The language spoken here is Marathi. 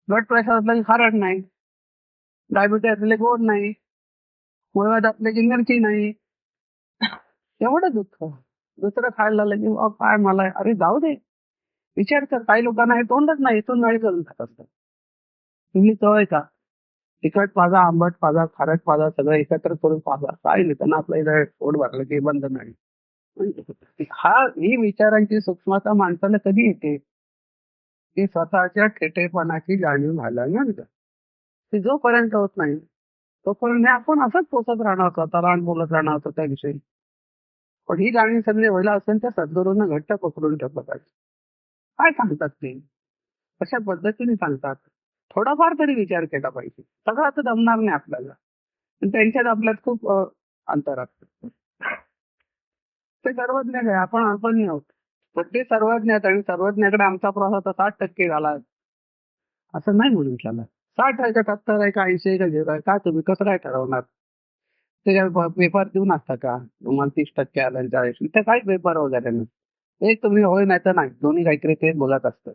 ब्लड प्रेशर असलं की खारट नाही, डायबिटीस असले गोड नाही, मुळव्याध असले की मिरची नाही. एवढं दुःख. दुसरं खायला लागलं की काय मला अरे जाऊ दे. विचार कर, काही लोकांना हे तोंडच नाही, इथून नळी करून खात असतात. तुम्ही सवय का? तिखट पाजा, आंबट पाजा, खारट पाजा सगळं एकत्र करून पाजा. काय नाही, त्यांना आपलं इथं पोट भरलं की बंद नाही. म्हणजे ही विचारांची सूक्ष्मता माणसाला कधी येते? की स्वतःच्या ठेठेपणाची जाणीव झाल्यानंतर. ती जोपर्यंत होत नाही, तोपर्यंत आपण असंच पोचत राहणार स्वतःला आणि बोलत राहणार त्याविषयी. पण ही जाणीव सगळी व्हायला असेल तर सद्गुरूंना घट्ट पकडून ठेवलं पाहिजे. काय सांगतात ते? कशा पद्धतीने सांगतात? थोडाफार तरी विचार केला पाहिजे. सगळं असं जमणार नाही आपल्याला. पण त्यांच्यात आपल्यात खूप अंतर असतं. ते सर्वज्ञ आहे, आपण अल्पज्ञ आहोत. तर ते सर्वज्ञ आहेत आणि सर्वज्ञाकडे आमचा प्रवास आता 60% झाला. असं नाही म्हणून चालत. 60 आहे का 70 आहे का 80 आहे का 0 आहे? काय तुम्ही कसं काय ठरवणार? ते काय पेपर देऊन असता का? तुम्हाला 30% आलं आणि 40. इथे काही पेपर वगैरे नाही. एक तुम्ही होय नाहीतर नाही. दोन्ही काहीतरी ते बोलत असतं.